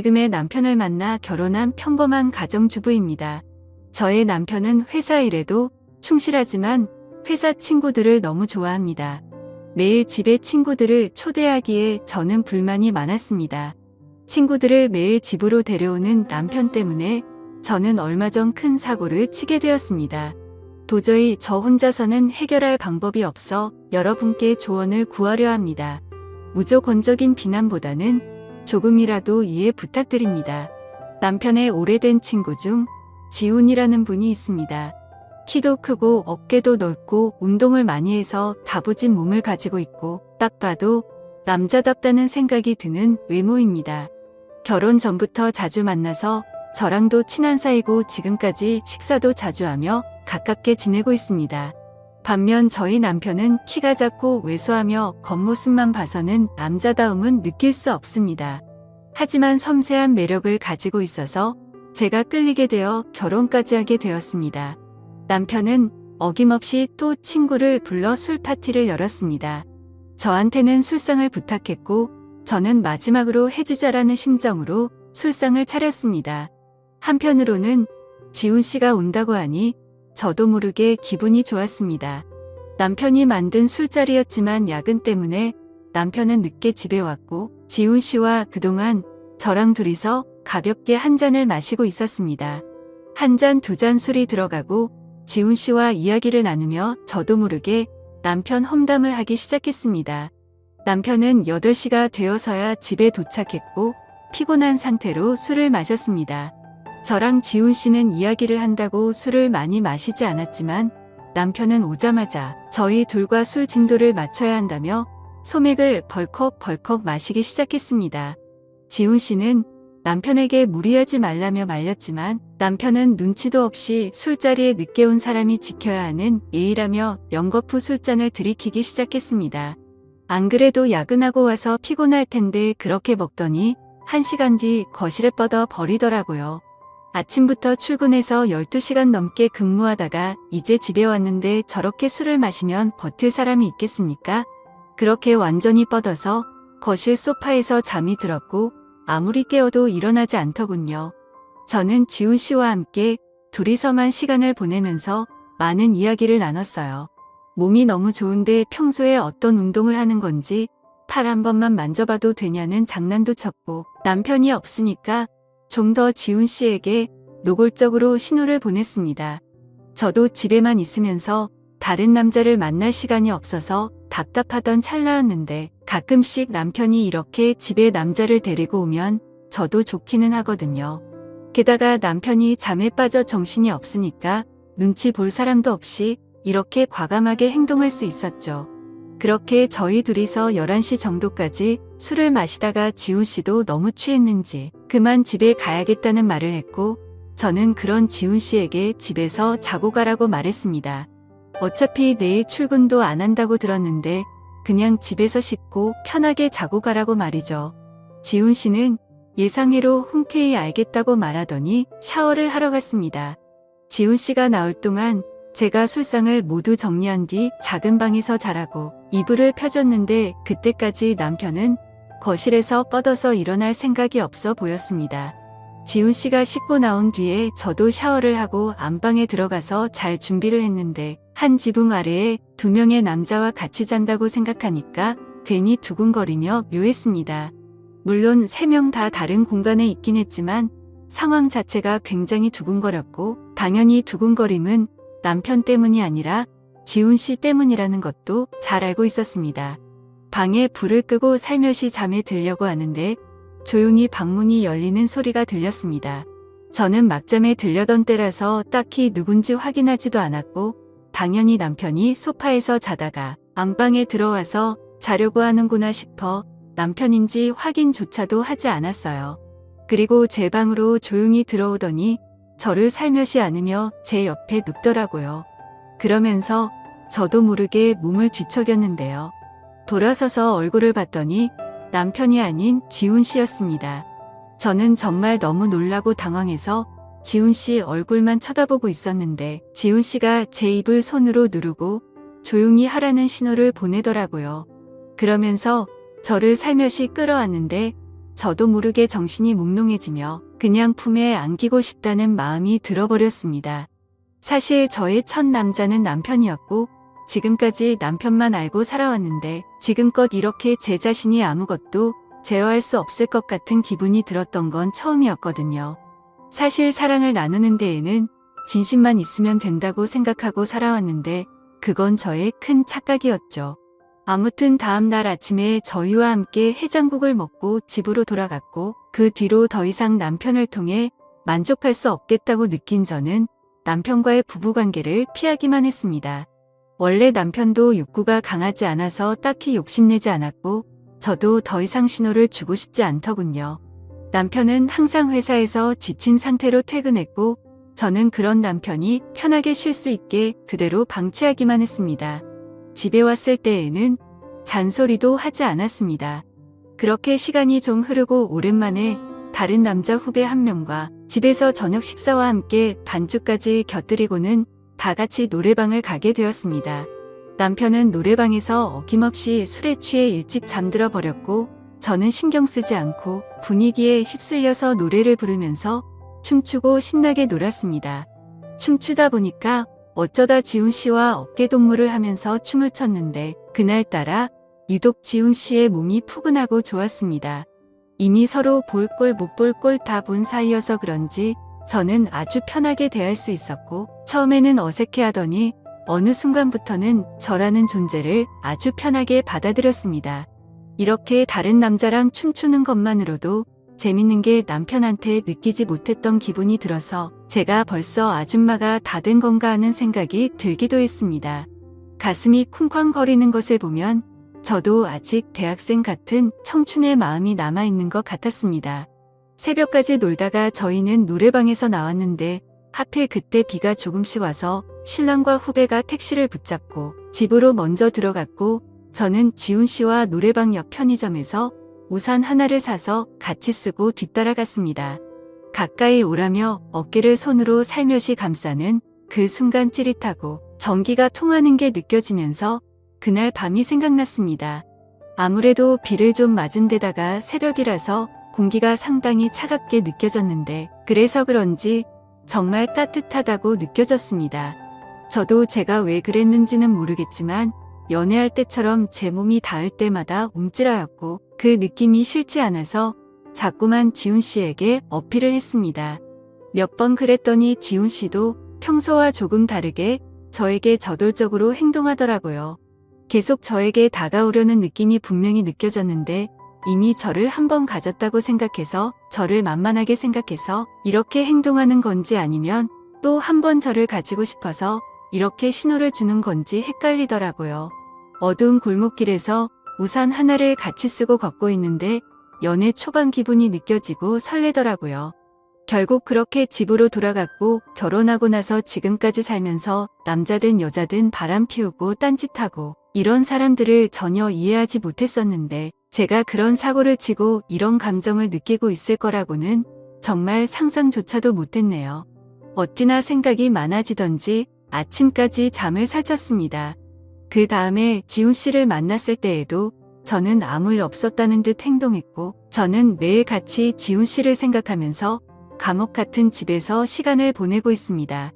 지금의 남편을 만나 결혼한 평범한 가정주부입니다. 저의 남편은 회사 일에도 충실하지만 회사 친구들을 너무 좋아합니다. 매일 집에 친구들을 초대하기에 저는 불만이 많았습니다. 친구들을 매일 집으로 데려오는 남편 때문에 저는 얼마 전 큰 사고를 치게 되었습니다. 도저히 저 혼자서는 해결할 방법이 없어 여러분께 조언을 구하려 합니다. 무조건적인 비난보다는 조금이라도 이해 부탁드립니다. 남편의 오래된 친구 중 지훈이라는 분이 있습니다. 키도 크고 어깨도 넓고 운동을 많이 해서 다부진 몸을 가지고 있고 딱 봐도 남자답다는 생각이 드는 외모입니다. 결혼 전부터 자주 만나서 저랑도 친한 사이고 지금까지 식사도 자주 하며 가깝게 지내고 있습니다. 반면 저희 남편은 키가 작고 왜소하며 겉모습만 봐서는 남자다움은 느낄 수 없습니다. 하지만 섬세한 매력을 가지고 있어서 제가 끌리게 되어 결혼까지 하게 되었습니다. 남편은 어김없이 또 친구를 불러 술 파티를 열었습니다. 저한테는 술상을 부탁했고 저는 마지막으로 해주자라는 심정으로 술상을 차렸습니다. 한편으로는 지훈 씨가 온다고 하니 저도 모르게 기분이 좋았습니다. 남편이 만든 술자리였지만 야근 때문에 남편은 늦게 집에 왔고 지훈 씨와 그동안 저랑 둘이서 가볍게 한 잔을 마시고 있었습니다. 한 잔, 두 잔 술이 들어가고 지훈 씨와 이야기를 나누며 저도 모르게 남편 험담을 하기 시작했습니다. 남편은 8시가 되어서야 집에 도착했고 피곤한 상태로 술을 마셨습니다. 저랑 지훈 씨는 이야기를 한다고 술을 많이 마시지 않았지만 남편은 오자마자 저희 둘과 술 진도를 맞춰야 한다며 소맥을 벌컥벌컥 마시기 시작했습니다. 지훈 씨는 남편에게 무리하지 말라며 말렸지만 남편은 눈치도 없이 술자리에 늦게 온 사람이 지켜야 하는 예의라며 연거푸 술잔을 들이키기 시작했습니다. 안 그래도 야근하고 와서 피곤할 텐데 그렇게 먹더니 1시간 뒤 거실에 뻗어 버리더라고요. 아침부터 출근해서 12시간 넘게 근무하다가 이제 집에 왔는데 저렇게 술을 마시면 버틸 사람이 있겠습니까? 그렇게 완전히 뻗어서 거실 소파에서 잠이 들었고 아무리 깨워도 일어나지 않더군요. 저는 지훈 씨와 함께 둘이서만 시간을 보내면서 많은 이야기를 나눴어요. 몸이 너무 좋은데 평소에 어떤 운동을 하는 건지 팔 한 번만 만져봐도 되냐는 장난도 쳤고 남편이 없으니까 좀 더 지훈 씨에게 노골적으로 신호를 보냈습니다. 저도 집에만 있으면서 다른 남자를 만날 시간이 없어서 답답하던 찰나였는데 가끔씩 남편이 이렇게 집에 남자를 데리고 오면 저도 좋기는 하거든요. 게다가 남편이 잠에 빠져 정신이 없으니까 눈치 볼 사람도 없이 이렇게 과감하게 행동할 수 있었죠. 그렇게 저희 둘이서 11시 정도까지 술을 마시다가 지훈 씨도 너무 취했는지 그만 집에 가야겠다는 말을 했고 저는 그런 지훈 씨에게 집에서 자고 가라고 말했습니다. 어차피 내일 출근도 안 한다고 들었는데 그냥 집에서 씻고 편하게 자고 가라고 말이죠. 지훈 씨는 예상외로 흔쾌히 알겠다고 말하더니 샤워를 하러 갔습니다. 지훈 씨가 나올 동안 제가 술상을 모두 정리한 뒤 작은 방에서 자라고 이불을 펴줬는데 그때까지 남편은 거실에서 뻗어서 일어날 생각이 없어 보였습니다. 지훈 씨가 씻고 나온 뒤에 저도 샤워를 하고 안방에 들어가서 잘 준비를 했는데 한 지붕 아래에 2명의 남자와 같이 잔다고 생각하니까 괜히 두근거리며 묘했습니다. 물론 3명 다 다른 공간에 있긴 했지만 상황 자체가 굉장히 두근거렸고 당연히 두근거림은 남편 때문이 아니라 지훈 씨 때문이라는 것도 잘 알고 있었습니다. 방에 불을 끄고 살며시 잠에 들려고 하는데 조용히 방문이 열리는 소리가 들렸습니다. 저는 막잠에 들려던 때라서 딱히 누군지 확인하지도 않았고 당연히 남편이 소파에서 자다가 안방에 들어와서 자려고 하는구나 싶어 남편인지 확인조차도 하지 않았어요. 그리고 제 방으로 조용히 들어오더니 저를 살며시 안으며 제 옆에 눕더라고요. 그러면서 저도 모르게 몸을 뒤척였는데요. 돌아서서 얼굴을 봤더니 남편이 아닌 지훈 씨였습니다. 저는 정말 너무 놀라고 당황해서 지훈 씨 얼굴만 쳐다보고 있었는데 지훈 씨가 제 입을 손으로 누르고 조용히 하라는 신호를 보내더라고요. 그러면서 저를 살며시 끌어안는데 저도 모르게 정신이 몽롱해지며 그냥 품에 안기고 싶다는 마음이 들어버렸습니다. 사실 저의 첫 남자는 남편이었고 지금까지 남편만 알고 살아왔는데 지금껏 이렇게 제 자신이 아무것도 제어할 수 없을 것 같은 기분이 들었던 건 처음이었거든요. 사실 사랑을 나누는 데에는 진심만 있으면 된다고 생각하고 살아왔는데 그건 저의 큰 착각이었죠. 아무튼 다음 날 아침에 저희와 함께 해장국을 먹고 집으로 돌아갔고 그 뒤로 더 이상 남편을 통해 만족할 수 없겠다고 느낀 저는 남편과의 부부관계를 피하기만 했습니다. 원래 남편도 욕구가 강하지 않아서 딱히 욕심내지 않았고 저도 더 이상 신호를 주고 싶지 않더군요. 남편은 항상 회사에서 지친 상태로 퇴근했고 저는 그런 남편이 편하게 쉴 수 있게 그대로 방치하기만 했습니다. 집에 왔을 때에는 잔소리도 하지 않았습니다. 그렇게 시간이 좀 흐르고 오랜만에 다른 남자 후배 한 명과 집에서 저녁 식사와 함께 반주까지 곁들이고는 다 같이 노래방을 가게 되었습니다. 남편은 노래방에서 어김없이 술에 취해 일찍 잠들어 버렸고 저는 신경 쓰지 않고 분위기에 휩쓸려서 노래를 부르면서 춤추고 신나게 놀았습니다. 춤추다 보니까 어쩌다 지훈 씨와 어깨동무를 하면서 춤을 췄는데 그날따라 유독 지훈 씨의 몸이 푸근하고 좋았습니다. 이미 서로 볼 꼴 못 볼 꼴 다 본 사이여서 그런지 저는 아주 편하게 대할 수 있었고 처음에는 어색해하더니 어느 순간부터는 저라는 존재를 아주 편하게 받아들였습니다. 이렇게 다른 남자랑 춤추는 것만으로도 재밌는 게 남편한테 느끼지 못했던 기분이 들어서 제가 벌써 아줌마가 다 된 건가 하는 생각이 들기도 했습니다. 가슴이 쿵쾅거리는 것을 보면 저도 아직 대학생 같은 청춘의 마음이 남아있는 것 같았습니다. 새벽까지 놀다가 저희는 노래방에서 나왔는데 하필 그때 비가 조금씩 와서 신랑과 후배가 택시를 붙잡고 집으로 먼저 들어갔고 저는 지훈 씨와 노래방 옆 편의점에서 우산 하나를 사서 같이 쓰고 뒤따라갔습니다. 가까이 오라며 어깨를 손으로 살며시 감싸는 그 순간 찌릿하고 전기가 통하는 게 느껴지면서 그날 밤이 생각났습니다. 아무래도 비를 좀 맞은 데다가 새벽이라서 공기가 상당히 차갑게 느껴졌는데 그래서 그런지 정말 따뜻하다고 느껴졌습니다. 저도 제가 왜 그랬는지는 모르겠지만 연애할 때처럼 제 몸이 닿을 때마다 움찔하였고 그 느낌이 싫지 않아서 자꾸만 지훈 씨에게 어필을 했습니다. 몇 번 그랬더니 지훈 씨도 평소와 조금 다르게 저에게 저돌적으로 행동하더라고요. 계속 저에게 다가오려는 느낌이 분명히 느껴졌는데 이미 저를 한 번 가졌다고 생각해서 저를 만만하게 생각해서 이렇게 행동하는 건지 아니면 또 한 번 저를 가지고 싶어서 이렇게 신호를 주는 건지 헷갈리더라고요. 어두운 골목길에서 우산 하나를 같이 쓰고 걷고 있는데 연애 초반 기분이 느껴지고 설레더라고요. 결국 그렇게 집으로 돌아갔고 결혼하고 나서 지금까지 살면서 남자든 여자든 바람 피우고 딴짓하고 이런 사람들을 전혀 이해하지 못했었는데 제가 그런 사고를 치고 이런 감정을 느끼고 있을 거라고는 정말 상상조차도 못했네요. 어찌나 생각이 많아지던지 아침까지 잠을 설쳤습니다. 그 다음에 지훈 씨를 만났을 때에도 저는 아무 일 없었다는 듯 행동했고 저는 매일 같이 지훈 씨를 생각하면서 감옥 같은 집에서 시간을 보내고 있습니다.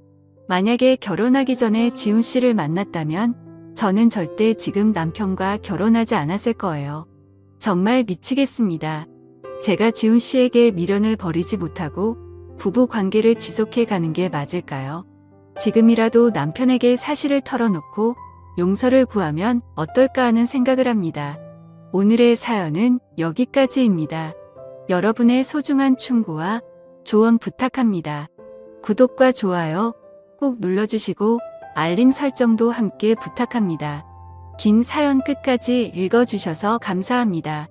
만약에 결혼하기 전에 지훈 씨를 만났다면 저는 절대 지금 남편과 결혼하지 않았을 거예요. 정말 미치겠습니다. 제가 지훈 씨에게 미련을 버리지 못하고 부부 관계를 지속해 가는 게 맞을까요? 지금이라도 남편에게 사실을 털어놓고 용서를 구하면 어떨까 하는 생각을 합니다. 오늘의 사연은 여기까지입니다. 여러분의 소중한 충고와 조언 부탁합니다. 구독과 좋아요 꼭 눌러주시고 알림 설정도 함께 부탁합니다. 긴 사연 끝까지 읽어주셔서 감사합니다.